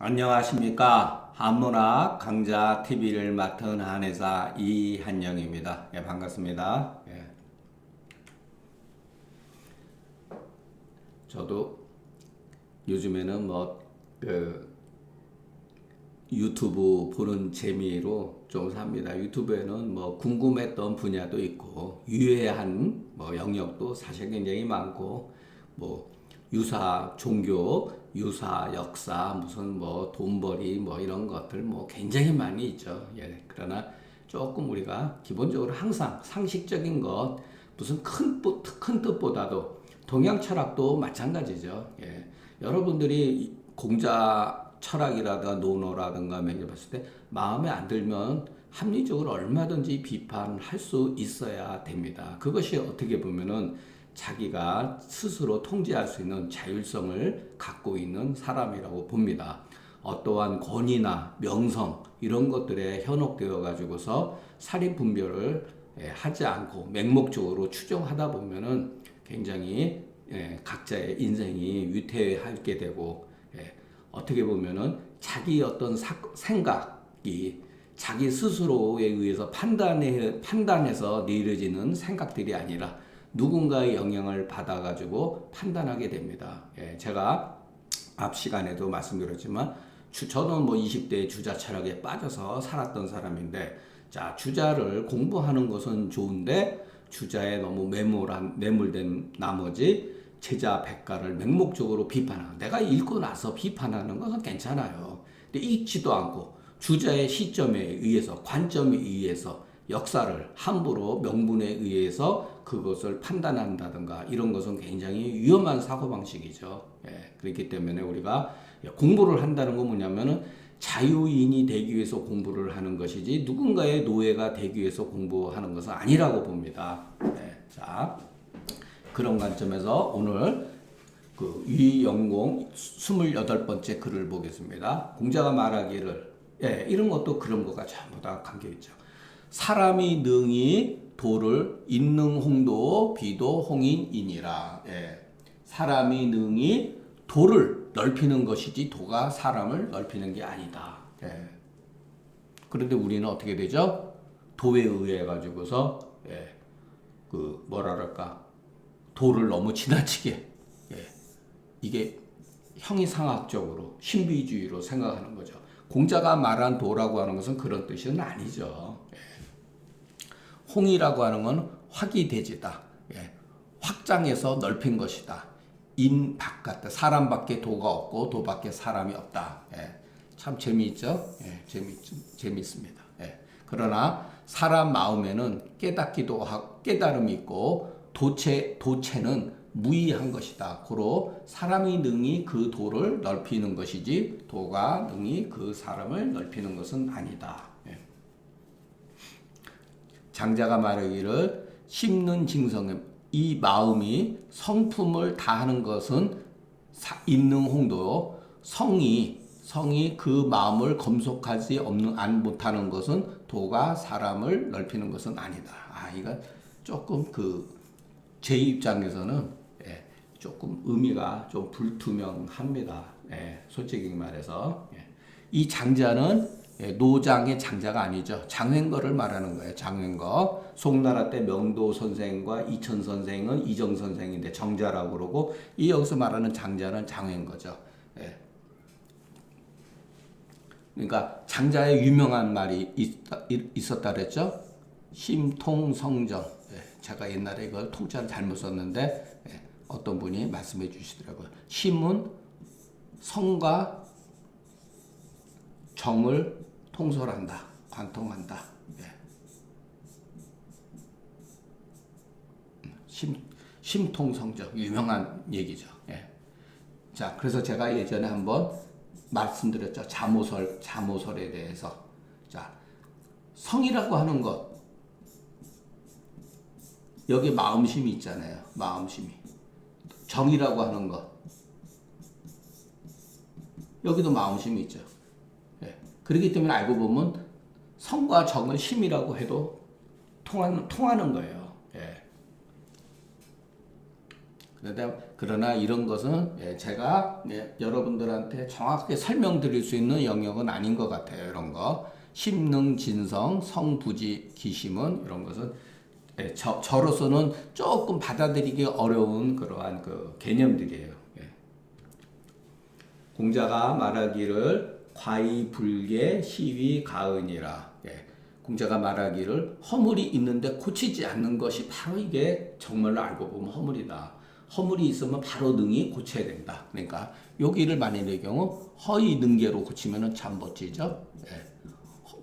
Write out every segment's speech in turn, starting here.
안녕하십니까. 한문학 강좌 TV를 맡은 한의사 이한영입니다. 예, 반갑습니다. 예. 저도 요즘에는 유튜브 보는 재미로 좀 삽니다. 유튜브에는 궁금했던 분야도 있고, 유해한 영역도 사실 굉장히 많고, 뭐, 유사 종교, 유사 역사, 무슨 돈벌이 이런 것들 굉장히 많이 있죠. 예. 그러나 조금 우리가 기본적으로 항상 상식적인 것, 무슨 큰 뜻보다도 동양 철학도 마찬가지죠. 예. 여러분들이 공자 철학이라든가 논어라든가 매겨봤을 때 마음에 안 들면 합리적으로 얼마든지 비판할 수 있어야 됩니다. 그것이 어떻게 보면은 자기가 스스로 통제할 수 있는 자율성을 갖고 있는 사람이라고 봅니다. 어떠한 권위나 명성 이런 것들에 현혹되어 가지고서 사리 분별을 하지 않고 맹목적으로 추정하다 보면은 굉장히 각자의 인생이 위태하게 되고 어떻게 보면은 자기 어떤 생각이 자기 스스로에 의해서 판단해서 내려지는 생각들이 아니라 누군가의 영향을 받아가지고 판단하게 됩니다. 제가 앞 시간에도 말씀드렸지만 저는 20대 주자 철학에 빠져서 살았던 사람인데 자, 주자를 공부하는 것은 좋은데 주자에 너무 매몰된 나머지 제자 백가를 맹목적으로 비판하는 내가 읽고 나서 비판하는 것은 괜찮아요. 근데 읽지도 않고 주자의 시점에 의해서 관점에 의해서 역사를 함부로 명분에 의해서 그것을 판단한다든가 이런 것은 굉장히 위험한 사고방식이죠. 그렇기 때문에 우리가 공부를 한다는 건 뭐냐면은 자유인이 되기 위해서 공부를 하는 것이지 누군가의 노예가 되기 위해서 공부하는 것은 아니라고 봅니다. 자, 그런 관점에서 오늘 그 위영공 28번째 글을 보겠습니다. 공자가 말하기를 이런 것도 그런 거가 전부 다 감겨있죠. 사람이 능히 도를 인능홍도 비도 홍인이니라. 사람이 능히 도를 넓히는 것이지 도가 사람을 넓히는 게 아니다. 그런데 우리는 어떻게 되죠? 도에 의해 가지고서 그 뭐라 그럴까 도를 너무 지나치게 이게 형이상학적으로 신비주의로 생각하는 거죠. 공자가 말한 도라고 하는 것은 그런 뜻은 아니죠. 홍이라고 하는 건 화기대지다. 확장해서 넓힌 것이다. 인 바깥 사람밖에 도가 없고 도밖에 사람이 없다. 참 재미있죠? 재미있습니다. 그러나 사람 마음에는 깨닫기도 하고 깨달음이 있고 도체는 무의한 것이다. 고로 사람이 능히 그 도를 넓히는 것이지 도가 능히 그 사람을 넓히는 것은 아니다. 장자가 말하기를 심는 징성에 이 마음이 성품을 다하는 것은 인능홍도 성이 그 마음을 검속하지 못하는 것은 도가 사람을 넓히는 것은 아니다. 이거 조금 제 입장에서는 조금 의미가 좀 불투명합니다. 솔직히 말해서 이 장자는 노장의 장자가 아니죠. 장횡거를 말하는 거예요. 장횡거. 송나라 때 명도 선생과 이천 선생은 이정 선생인데 정자라고 그러고 이 여기서 말하는 장자는 장횡거죠. 그러니까 장자의 유명한 말이 있었다 그랬죠. 심통성정. 제가 옛날에 이걸 통자를 잘못 썼는데 어떤 분이 말씀해 주시더라고요. 심은 성과 정을 통솔한다, 관통한다. 심통성정 유명한 얘기죠. 자, 그래서 제가 예전에 한번 말씀드렸죠. 자모설에 대해서. 자, 성이라고 하는 것 여기 마음심이 있잖아요. 마음심이. 정이라고 하는 것 여기도 마음심이 있죠. 그렇기 때문에 알고 보면 성과 정을 심이라고 해도 통하는 거예요. 그러나 이런 것은 제가 여러분들한테 정확하게 설명드릴 수 있는 영역은 아닌 것 같아요. 이런 거 심능, 진성, 성부지, 기심은 이런 것은 저로서는 조금 받아들이기 어려운 그러한 그 개념들이에요. 공자가 말하기를 과이불개 시위 가은이라. 공자가 말하기를 허물이 있는데 고치지 않는 것이 바로 이게 정말로 알고 보면 허물이다. 허물이 있으면 바로 능히 고쳐야 된다. 그러니까 여기를 만일의 경우 허위 능계로 고치면은 참 멋지죠.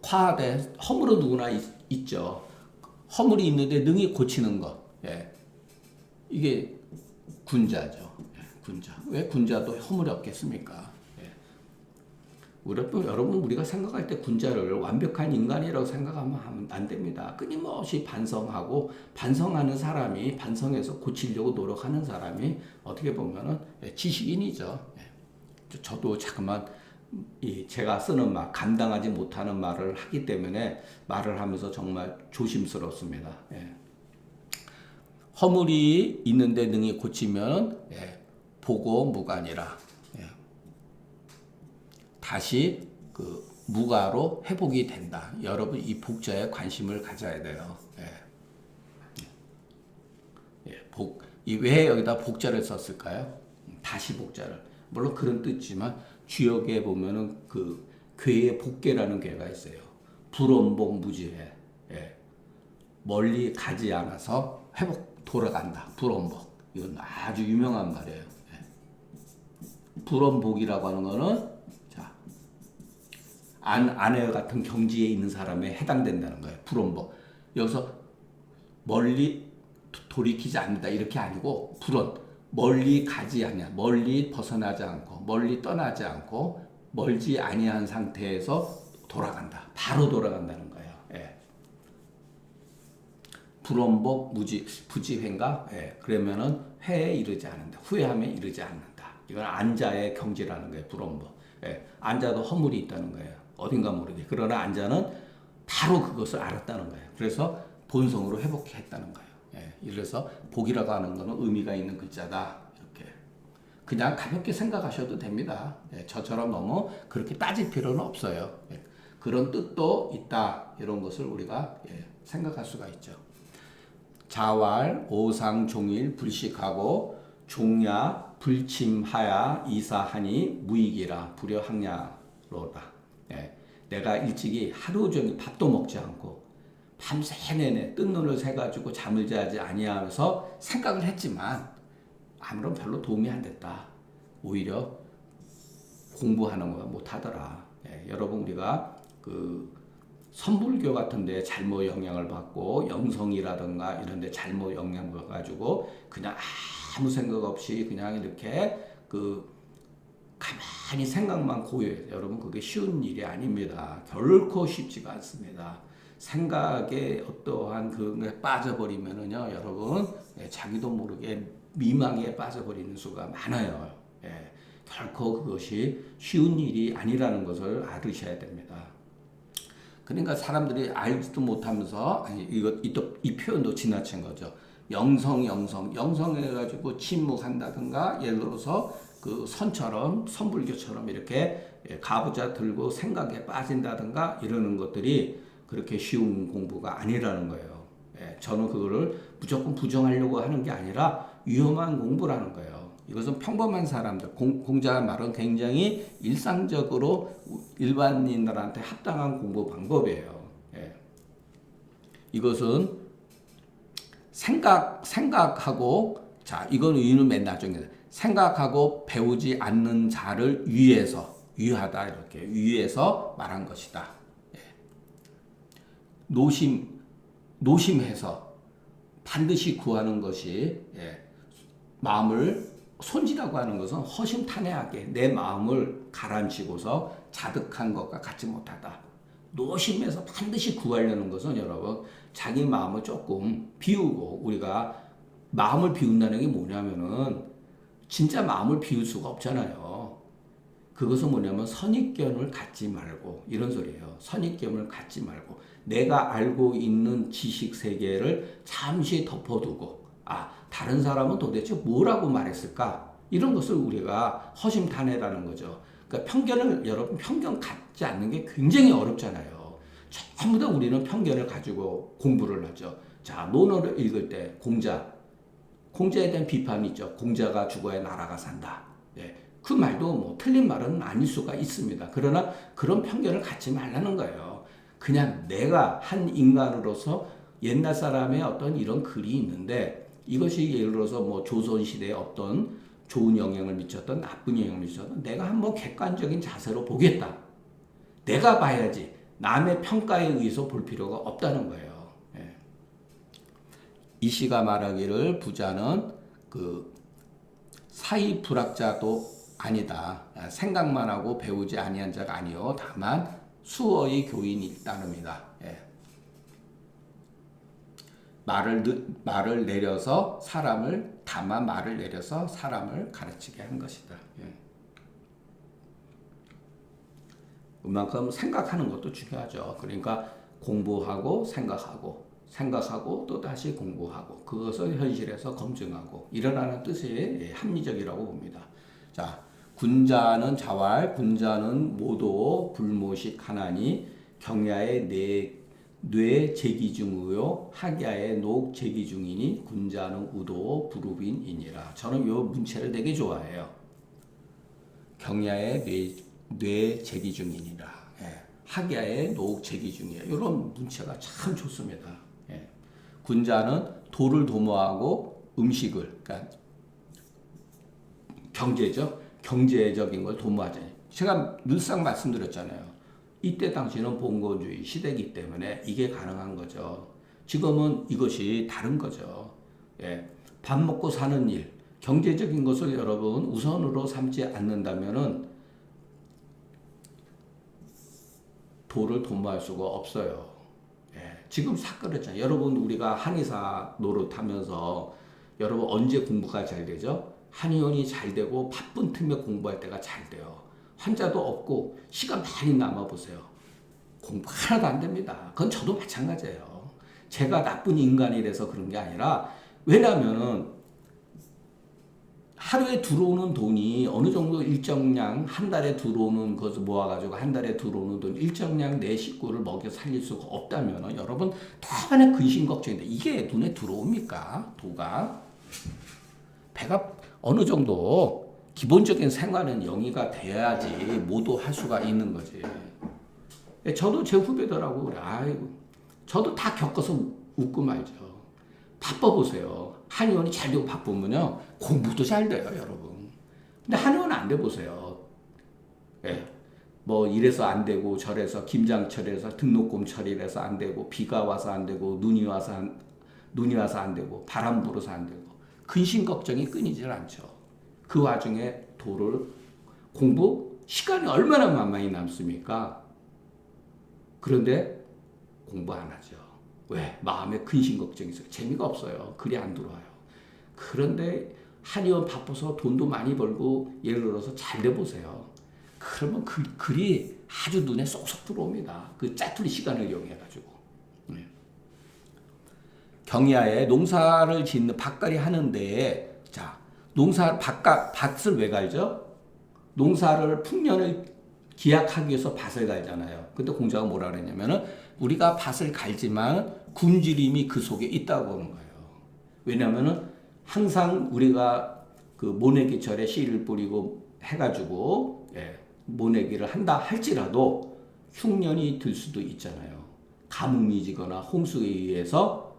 화대 허물은 누구나 있죠. 허물이 있는데 능히 고치는 것. 이게 군자죠. 군자. 왜 군자도 허물이 없겠습니까? 여러분 우리가 생각할 때 군자를 완벽한 인간이라고 생각하면 안 됩니다. 끊임없이 반성하고 반성하는 사람이 반성해서 고치려고 노력하는 사람이 어떻게 보면은 지식인이죠. 저도 자꾸만 제가 쓰는 말 감당하지 못하는 말을 하기 때문에 말을 하면서 정말 조심스럽습니다. 허물이 있는데 능히 고치면 보고 무관이라. 다시 그 무가로 회복이 된다. 여러분 이 복자에 관심을 가져야 돼요. 왜 여기다 복자를 썼을까요? 다시 복자를. 물론 그런 뜻이지만 주역에 보면은 그 괴의 복계라는 괴가 있어요. 불원복 무지해. 멀리 가지 않아서 회복 돌아간다. 불원복. 이건 아주 유명한 말이에요. 불원복이라고 하는 거는 아내 같은 경지에 있는 사람에 해당된다는 거예요. 불원복. 여기서 멀리 돌이키지 않는다 이렇게 아니고 멀리 가지 않냐, 멀리 벗어나지 않고 멀리 떠나지 않고 멀지 아니한 상태에서 돌아간다. 바로 돌아간다는 거예요. 불원복 부지회인가? 그러면은 회에 이르지 않는다. 후회함에 이르지 않는다. 이건 안자의 경지라는 거예요. 불원복. 안자도 허물이 있다는 거예요. 어딘가 모르게. 그러나 안자는 바로 그것을 알았다는 거예요. 그래서 본성으로 회복했다는 거예요. 이래서 복이라고 하는 것은 의미가 있는 글자다. 이렇게 그냥 가볍게 생각하셔도 됩니다. 저처럼 너무 그렇게 따질 필요는 없어요. 그런 뜻도 있다. 이런 것을 우리가 생각할 수가 있죠. 자왈, 오상, 종일, 불식하고 종야, 불침하야, 이사하니 무익이라 불여학냐로다. 내가 일찍이 하루 종일 밥도 먹지 않고 밤새 내내 뜬 눈을 새가지고 잠을 자지 아니하면서 생각을 했지만 아무런 별로 도움이 안 됐다. 오히려 공부하는 거 못하더라. 여러분 우리가 그 선불교 같은데 잘못 영향을 받고 영성이라든가 이런데 잘못 영향을 받아가지고 그냥 아무 생각 없이 그냥 이렇게 가만히 생각만 고요해요. 여러분 그게 쉬운 일이 아닙니다. 결코 쉽지가 않습니다. 생각에 어떠한 그에 빠져버리면은요, 여러분 자기도 모르게 미망에 빠져버리는 수가 많아요. 결코 그것이 쉬운 일이 아니라는 것을 알으셔야 됩니다. 그러니까 사람들이 알지도 못하면서 이 표현도 지나친 거죠. 영성해가지고 침묵한다든가 예를 들어서 그 선불교처럼 이렇게 가부좌 들고 생각에 빠진다든가 이러는 것들이 그렇게 쉬운 공부가 아니라는 거예요. 저는 그거를 무조건 부정하려고 하는 게 아니라 위험한 공부라는 거예요. 이것은 평범한 사람들, 공자의 말은 굉장히 일상적으로 일반인들한테 합당한 공부 방법이에요. 이것은 생각하고, 자, 이건 의의는 맨 나중에 생각하고 배우지 않는 자를 유하다 이렇게 유해서 말한 것이다. 노심해서 반드시 구하는 것이 마음을 손지라고 하는 것은 허심탄회하게 내 마음을 가라앉히고서 자득한 것과 같지 못하다. 노심해서 반드시 구하려는 것은 여러분 자기 마음을 조금 비우고 우리가 마음을 비운다는 게 뭐냐면은 진짜 마음을 비울 수가 없잖아요. 그것은 뭐냐면 선입견을 갖지 말고 이런 소리예요. 선입견을 갖지 말고 내가 알고 있는 지식 세계를 잠시 덮어두고 아, 다른 사람은 도대체 뭐라고 말했을까? 이런 것을 우리가 허심탄회라는 거죠. 그러니까 편견을, 여러분, 편견 갖지 않는 게 굉장히 어렵잖아요. 전부 다 우리는 편견을 가지고 공부를 하죠. 자, 논어를 읽을 때 공자에 대한 비판이 있죠. 공자가 죽어야 나라가 산다. 예, 그 말도 뭐 틀린 말은 아닐 수가 있습니다. 그러나 그런 편견을 갖지 말라는 거예요. 그냥 내가 한 인간으로서 옛날 사람의 어떤 이런 글이 있는데 이것이 예를 들어서 뭐 조선시대에 어떤 좋은 영향을 미쳤던 나쁜 영향을 미쳤던 내가 한번 객관적인 자세로 보겠다. 내가 봐야지 남의 평가에 의해서 볼 필요가 없다는 거예요. 예. 이 시가 말하기를 부자는 그 사이 불학자도 아니다. 생각만 하고 배우지 아니한 자가 아니요. 다만 수어의 교인이 따릅니다. 예. 말을 내려서 다만 말을 내려서 사람을 가르치게 한 것이다. 예. 그만큼 생각하는 것도 중요하죠. 그러니까 공부하고 생각하고 또 다시 공부하고 그것을 현실에서 검증하고 일어나는 뜻이 합리적이라고 봅니다. 자, 군자는 자활, 군자는 모도 불모식 하나니 경야의 뇌 제기중의요 학야의 녹 제기중이니 군자는 우도 부루빈이니라. 저는 이 문체를 되게 좋아해요. 경야의 뇌 제기중이니라. 예. 학야의 녹 제기중이야. 이런 문체가 참 좋습니다. 예. 군자는 도를 도모하고 음식을, 그러니까 경제죠. 경제적인 걸 도모하잖아요. 제가 늘상 말씀드렸잖아요. 이때 당시는 봉건주의 시대이기 때문에 이게 가능한 거죠. 지금은 이것이 다른 거죠. 예. 밥 먹고 사는 일, 경제적인 것을 여러분 우선으로 삼지 않는다면은 도를 도모할 수가 없어요. 예. 지금 싹 그렇잖아요. 여러분 우리가 한의사 노릇하면서 여러분 언제 공부가 잘 되죠? 한의원이 잘 되고 바쁜 틈에 공부할 때가 잘 돼요. 환자도 없고 시간 많이 남아보세요. 공부 하나도 안 됩니다. 그건 저도 마찬가지예요. 제가 나쁜 인간이라서 그런 게 아니라 왜냐하면 하루에 들어오는 돈이 어느 정도 일정량 한 달에 들어오는 것을 모아가지고 한 달에 들어오는 돈 일정량 내 식구를 먹여 살릴 수가 없다면 여러분 다만의 근심 걱정인데 이게 눈에 들어옵니까? 도가 배가 어느 정도 기본적인 생활은 영위가 돼야지 모두 할 수가 있는 거지. 저도 제 후배들하고 그래. 아이고, 저도 다 겪어서 웃고 말죠. 바빠보세요. 한의원이 잘 되고 바쁘면요. 공부도 잘 돼요, 여러분. 근데 한의원 안 돼 보세요. 예. 뭐 이래서 안 되고 저래서 김장철에서 등록금 처리해서 안 되고 비가 와서 안 되고 눈이 와서 안 되고 바람 불어서 안 되고 근심 걱정이 끊이질 않죠. 그 와중에 공부 시간이 얼마나 많이 남습니까? 그런데 공부 안 하죠. 왜? 마음에 근심 걱정이 있어요. 재미가 없어요. 글이 안 들어와요. 그런데 한의원 바빠서 돈도 많이 벌고 예를 들어서 잘 돼 보세요. 그러면 글이 아주 눈에 쏙쏙 들어옵니다. 그 짜투리 시간을 이용해가지고. 네. 경야에 농사를 짓는 밭갈이 하는데 자 밭을 왜 갈죠? 농사를 풍년을 기약하기 위해서 밭을 갈잖아요. 근데 공자가 뭐라 그랬냐면은 우리가 밭을 갈지만 굶주림이 그 속에 있다고 하는 거예요. 왜냐면은 항상 우리가 그 모내기철에 씨를 뿌리고 해가지고 모내기를 한다 할지라도 흉년이 들 수도 있잖아요. 가뭄이 지거나 홍수에 의해서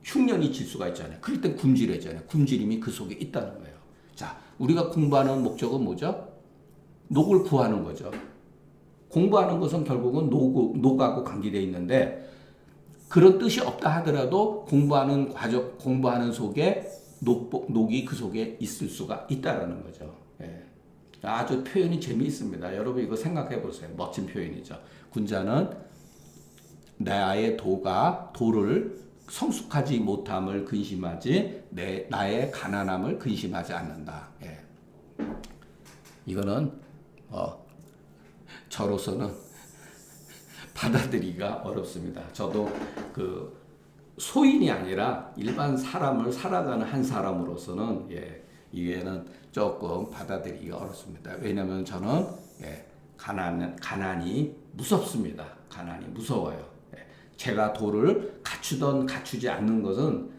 흉년이 질 수가 있잖아요. 그럴 때 굶주려잖아요. 굶주림이 그 속에 있다는 거예요. 자, 우리가 공부하는 목적은 뭐죠? 녹을 구하는 거죠. 공부하는 것은 결국은 녹하고 관계되어 있는데 그런 뜻이 없다 하더라도 공부하는 속에 녹이 그 속에 있을 수가 있다라는 거죠. 예. 아주 표현이 재미있습니다. 여러분 이거 생각해 보세요. 멋진 표현이죠. 군자는 나의 도를 성숙하지 못함을 근심하지 나의 가난함을 근심하지 않는다. 예. 이거는 저로서는 받아들이기가 어렵습니다. 저도 소인이 아니라 일반 사람을 살아가는 한 사람으로서는 이게는 조금 받아들이기가 어렵습니다. 왜냐하면 저는 가난이 무섭습니다. 가난이 무서워요. 제가 도를 갖추던 갖추지 않는 것은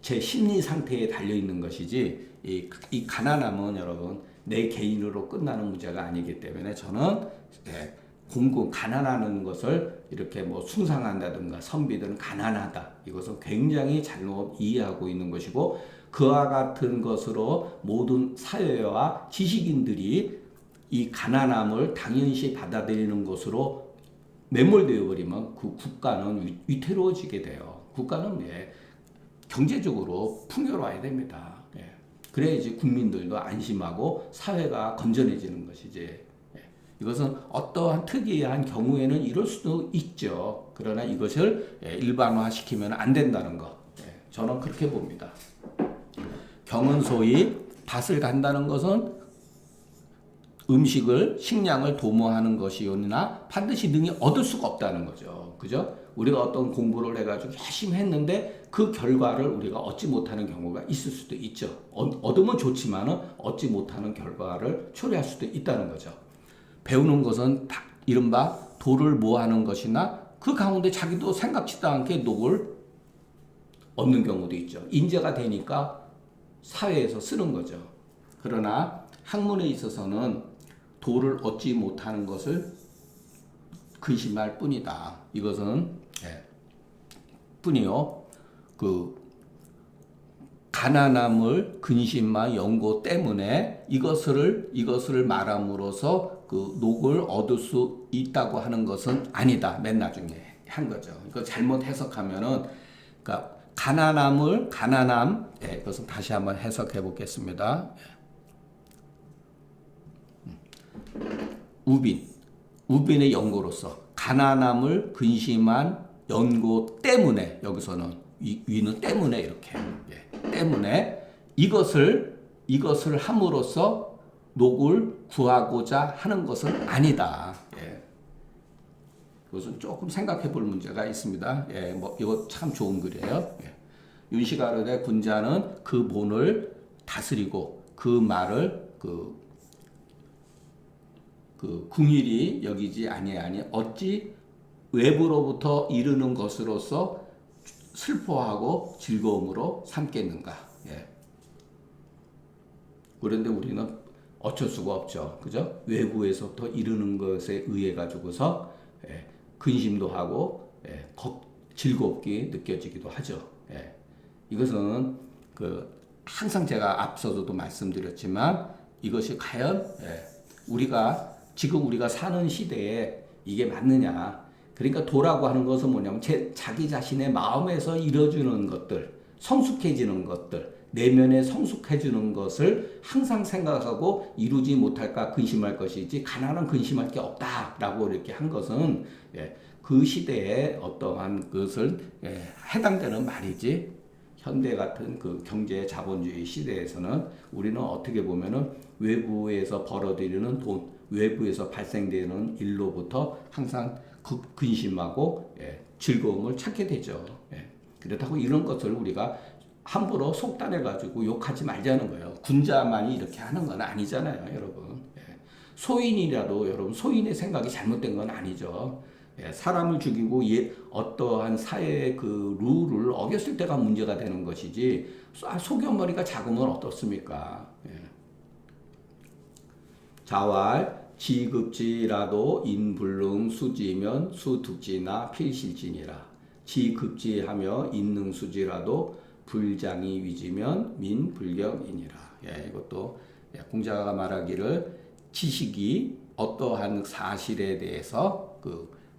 제 심리 상태에 달려 있는 것이지 이 가난함은 여러분 내 개인으로 끝나는 문제가 아니기 때문에 저는 가난하는 것을 이렇게 뭐 숭상한다든가 선비들은 가난하다 이것은 굉장히 잘못 이해하고 있는 것이고 그와 같은 것으로 모든 사회와 지식인들이 이 가난함을 당연시 받아들이는 것으로 매몰되어 버리면 그 국가는 위태로워지게 돼요. 국가는 경제적으로 풍요로워야 됩니다. 그래야지 국민들도 안심하고 사회가 건전해지는 것이지. 이것은 어떠한 특이한 경우에는 이럴 수도 있죠. 그러나 이것을 일반화시키면 안 된다는 것. 저는 그렇게 봅니다. 경은 소위 밭을 간다는 것은 식량을 도모하는 것이오나 반드시 능히 얻을 수가 없다는 거죠. 그죠? 우리가 어떤 공부를 해가지고 열심히 했는데 그 결과를 우리가 얻지 못하는 경우가 있을 수도 있죠. 얻으면 좋지만은 얻지 못하는 결과를 초래할 수도 있다는 거죠. 배우는 것은 이른바 도를 모하는 것이나 그 가운데 자기도 생각지도 않게 녹을 얻는 경우도 있죠. 인재가 되니까 사회에서 쓰는 거죠. 그러나 학문에 있어서는 도를 얻지 못하는 것을 근심할 뿐이다. 이것은 뿐이요. 가난함을 근심과 연고 때문에 이것을 말함으로써 그 녹을 얻을 수 있다고 하는 것은 아니다. 맨 나중에 한 거죠. 이거 잘못 해석하면은 그러니까 가난함 그것은 다시 한번 해석해 보겠습니다. 우빈의 연고로서 가난함을 근심한 연고 때문에 여기서는 위는 때문에 이렇게 때문에 이것을 함으로써 녹을 구하고자 하는 것은 아니다. 그것은 조금 생각해 볼 문제가 있습니다. 이거 참 좋은 글이에요. 윤시가르의 군자는 그 본을 다스리고 그 말을 궁일이 여기지 아니하니 어찌 외부로부터 이르는 것으로서 슬퍼하고 즐거움으로 삼겠는가. 그런데 우리는 어쩔 수가 없죠. 그죠? 외부에서부터 이르는 것에 의해 가지고서 근심도 하고 즐겁게 느껴지기도 하죠. 이것은 항상 제가 앞서서도 말씀드렸지만 이것이 과연 지금 우리가 사는 시대에 이게 맞느냐. 그러니까 도라고 하는 것은 뭐냐면 자기 자신의 마음에서 이루어지는 것들, 성숙해지는 것들, 내면에 성숙해지는 것을 항상 생각하고 이루지 못할까 근심할 것이지 가난은 근심할 게 없다라고 이렇게 한 것은 그 시대에 어떠한 것을 해당되는 말이지. 현대 같은 그 경제 자본주의 시대에서는 우리는 어떻게 보면은 외부에서 벌어들이는 돈, 외부에서 발생되는 일로부터 항상 근심하고 즐거움을 찾게 되죠. 그렇다고 이런 것을 우리가 함부로 속단해가지고 욕하지 말자는 거예요. 군자만이 이렇게 하는 건 아니잖아요, 여러분. 소인이라도 여러분 소인의 생각이 잘못된 건 아니죠. 사람을 죽이고 어떠한 사회의 그 룰을 어겼을 때가 문제가 되는 것이지 소견머리가 작으면 어떻습니까? 자왈 지급지라도 인불능 수지면 수특지나 필실진이라 지급지하며 인능수지라도 불장이 위지면 민불경이니라. 이것도 공자가 말하기를 지식이 어떠한 사실에 대해서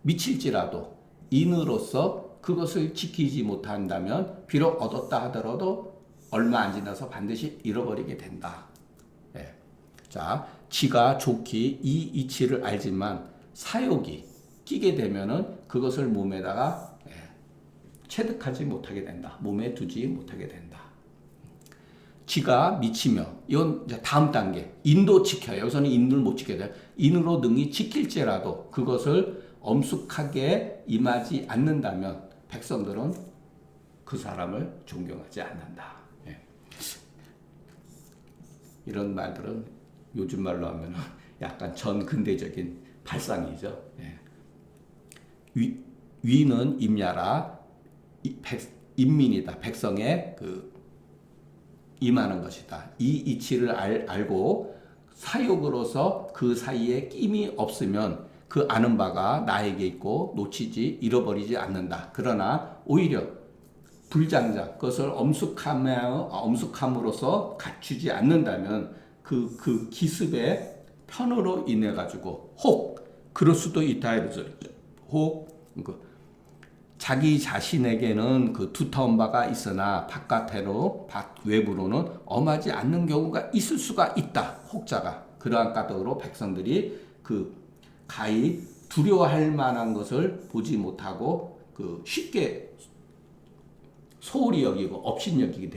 미칠지라도 인으로서 그것을 지키지 못한다면 비록 얻었다 하더라도 얼마 안 지나서 반드시 잃어버리게 된다. 자, 지가 좋기 이 이치를 알지만 사욕이 끼게 되면은 그것을 몸에다가 체득하지 못하게 된다. 몸에 두지 못하게 된다. 지가 미치며 이건 이제 다음 단계 인도 지켜요. 여기서는 인을 못 지켜야 돼요. 인으로 능히 지킬지라도 그것을 엄숙하게 임하지 않는다면 백성들은 그 사람을 존경하지 않는다. 예. 이런 말들은 요즘 말로 하면 약간 전근대적인 발상이죠. 예. 위는 임야라, 인민이다. 백성의 임하는 것이다. 이 이치를 알고 사육으로서 그 사이에 끼임이 없으면 그 아는 바가 나에게 있고 놓치지 잃어버리지 않는다. 그러나 오히려 불장자 그것을 엄숙함으로써 갖추지 않는다면 그 기습의 편으로 인해 가지고 혹 그럴 수도 있다 이러죠. 혹 자기 자신에게는 그 두터운 바가 있으나 외부로는 엄하지 않는 경우가 있을 수가 있다. 혹자가 그러한 까닭으로 백성들이 가히 두려워할 만한 것을 보지 못하고 쉽게 소홀히 여기고 업신여기게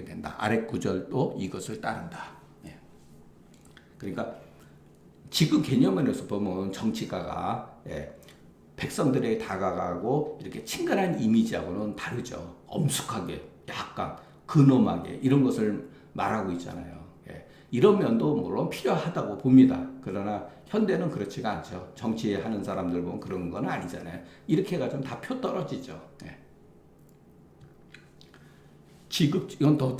된다. 아래 구절도 이것을 따른다. 예. 그러니까 지금 개념에서 보면 정치가가 백성들에게 다가가고 이렇게 친근한 이미지하고는 다르죠. 엄숙하게, 약간 근엄하게 이런 것을 말하고 있잖아요. 이런 면도 물론 필요하다고 봅니다. 그러나 현대는 그렇지가 않죠. 정치하는 사람들 보면 그런 건 아니잖아요. 이렇게 해가지고 다 표 떨어지죠. 이건 더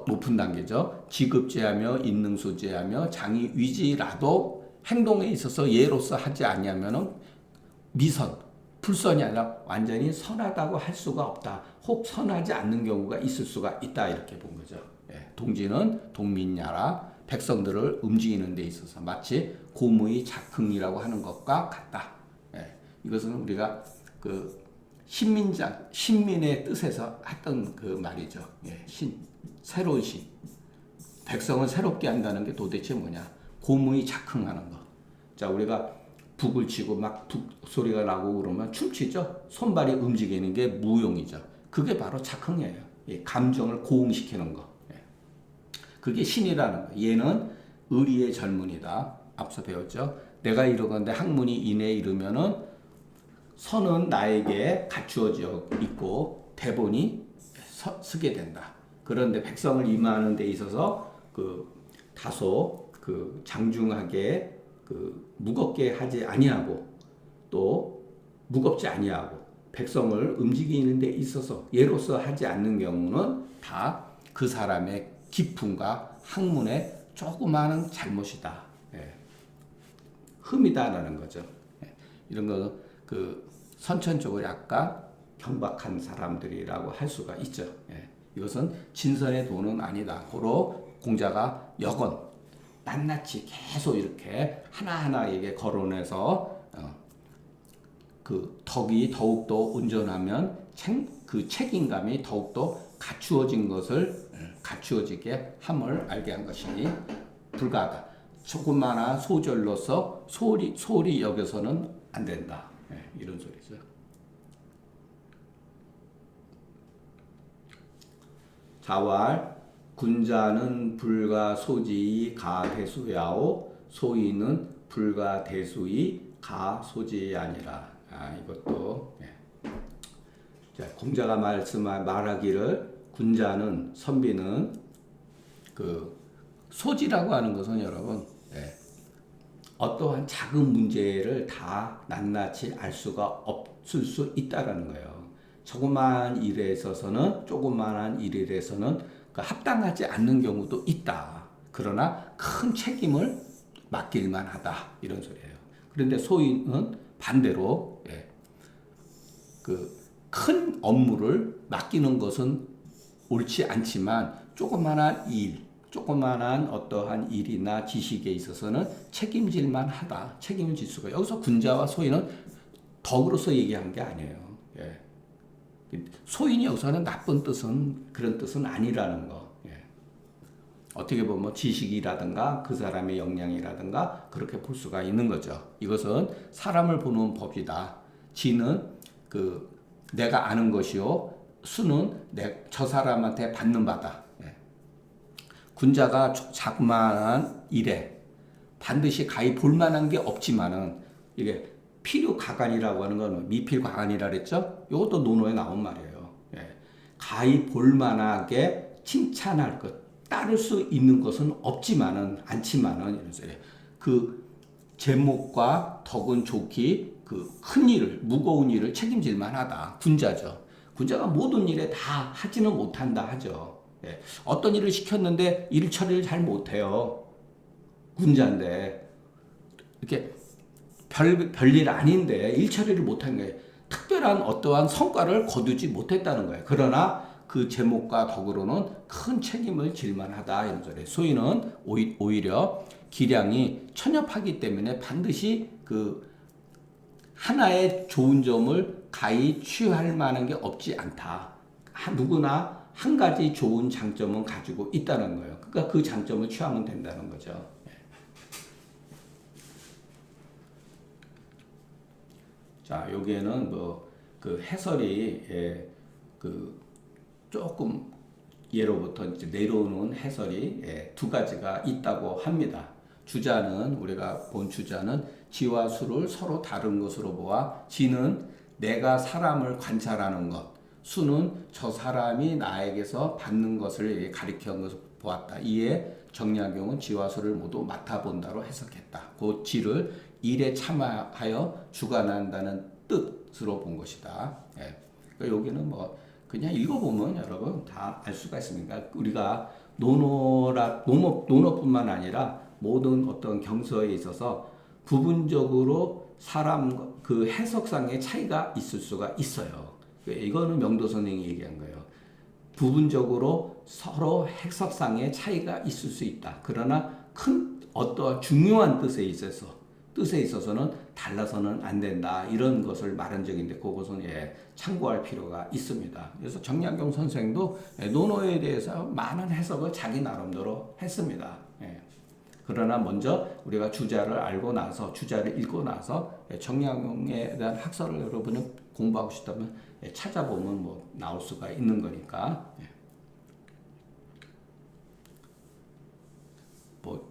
높은 단계죠. 지급제하며 인능소제하며 장의위지라도 행동에 있어서 예로서 하지 아니하면은 불선이 아니라 완전히 선하다고 할 수가 없다. 혹 선하지 않는 경우가 있을 수가 있다. 이렇게 본 거죠. 동지는 동민야라 백성들을 움직이는 데 있어서 마치 고무의 작흥이라고 하는 것과 같다. 이것은 우리가 신민의 뜻에서 했던 말이죠. 새로운 신. 백성을 새롭게 한다는 게 도대체 뭐냐? 고무의 작흥하는 거. 자, 우리가 북을 치고 막 북 소리가 나고 그러면 춤추죠. 손발이 움직이는 게 무용이죠. 그게 바로 작흥이에요. 감정을 고흥시키는 거. 그게 신이라는 거. 얘는 의리의 젊은이다. 앞서 배웠죠. 내가 이러건데 학문이 이내 이르면은 선은 나에게 갖추어져 있고 대본이 서게 된다. 그런데 백성을 임하는 데 있어서 다소 장중하게 무겁게 하지 아니하고 또 무겁지 아니하고 백성을 움직이는 데 있어서 예로서 하지 않는 경우는 다 그 사람의 기품과 학문의 조그마한 잘못이다. 흠이다라는 거죠. 이런 거 선천적으로 약간 경박한 사람들이라고 할 수가 있죠. 이것은 진선의 도는 아니다. 고로 공자가 여건 낱낱이 계속 이렇게 하나하나에게 거론해서 덕이 더욱더 온전하면 그 책임감이 더욱더 갖추어지게 함을 알게 한 것이니 불가하다. 조그마한 소절로서 소홀히 여겨서는 안 된다. 이런 소리죠. 자왈 군자는 불가 소지이 가 대수야오 소인은 불가 대수이 가 소지이 아니라. 이것도 자, 공자가 말하기를 군자는 선비는 소지라고 하는 것은 여러분 어떠한 작은 문제를 다 낱낱이 알 수가 없을 수 있다라는 거예요. 조그마한 일에 있어서는 합당하지 않는 경우도 있다. 그러나 큰 책임을 맡길만 하다. 이런 소리예요. 그런데 소인은 반대로 큰 업무를 맡기는 것은 옳지 않지만 조그만한 어떠한 일이나 지식에 있어서는 책임질만 하다. 책임을 질 수가. 여기서 군자와 소인은 덕으로서 얘기한 게 아니에요. 소인이 여기서는 나쁜 그런 뜻은 아니라는 거. 어떻게 보면 지식이라든가 그 사람의 역량이라든가 그렇게 볼 수가 있는 거죠. 이것은 사람을 보는 법이다. 지는 내가 아는 것이요. 수는 저 사람한테 받는 바다. 군자가 자그마한 일에 반드시 가히 볼만한 게 없지만은 이게 필요가관이라고 하는 건 미필과관이라 그랬죠? 이것도 논어에 나온 말이에요. 예. 가히 볼만하게 칭찬할 것, 따를 수 있는 것은 없지만은 않지만은 이러면서 그 제목과 덕은 좋기 그 큰 일을 무거운 일을 책임질 만하다. 군자죠. 군자가 모든 일에 다 하지는 못한다 하죠. 예. 어떤 일을 시켰는데 일 처리를 잘 못해요. 군자인데 이렇게 별일 아닌데 일 처리를 못한 거예요. 특별한 어떠한 성과를 거두지 못했다는 거예요. 그러나 그 제목과 덕으로는 큰 책임을 질 만하다 이런 소리. 소위는 오히려 기량이 천엽하기 때문에 반드시 그 하나의 좋은 점을 가히 취할 만한 게 없지 않다. 누구나 한 가지 좋은 장점은 가지고 있다는 거예요. 그러니까 그 장점을 취하면 된다는 거죠. 자, 여기에는 뭐 그 해설이 그 조금 예로부터 이제 내려오는 해설이 두 가지가 있다고 합니다. 주자는 우리가 본 주자는 지와 수를 서로 다른 것으로 보아 지는 내가 사람을 관찰하는 것, 수는 저 사람이 나에게서 받는 것을 가리키는 것을 보았다. 이에 정약용은 지와 수를 모두 맡아본다로 해석했다. 그 지를 일에 참여하여 주관한다는 뜻으로 본 것이다. 예. 그러니까 여기는 뭐 그냥 읽어보면 여러분 다 알 수가 있습니다. 우리가 논어뿐만 아니라 모든 어떤 경서에 있어서 부분적으로 사람 그 해석상의 차이가 있을 수가 있어요. 이거는 명도 선생이 얘기한 거예요. 부분적으로 서로 해석상의 차이가 있을 수 있다. 그러나 큰 어떠한 중요한 뜻에 있어서는 달라서는 안 된다. 이런 것을 말한 적인데 그것은 참고할 필요가 있습니다. 그래서 정약용 선생도 논어에 대해서 많은 해석을 자기 나름대로 했습니다. 그러나 먼저 우리가 주자를 알고 나서 주자를 읽고 나서 정약용에 대한 학설을 여러분은 공부하고 싶다면 찾아보면 뭐 나올 수가 있는 거니까. 뭐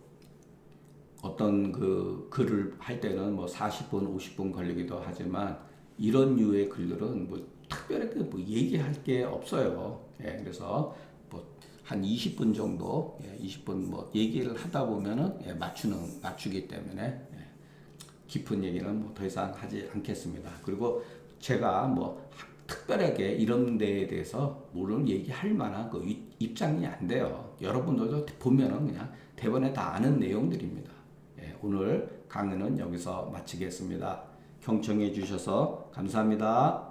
어떤 그 글을 할 때는 뭐 40분, 50분 걸리기도 하지만 이런 류의 글들은 뭐 특별하게 뭐 얘기할 게 없어요. 그래서 뭐 한 20분 정도, 20분 뭐 얘기를 하다 보면은 맞추기 때문에 깊은 얘기는 뭐 더 이상 하지 않겠습니다. 그리고 제가 뭐 특별하게 이런 데에 대해서 물론 얘기할 만한 그 입장이 안 돼요. 여러분들도 보면은 그냥 대본에 다 아는 내용들입니다. 오늘 강의는 여기서 마치겠습니다. 경청해 주셔서 감사합니다.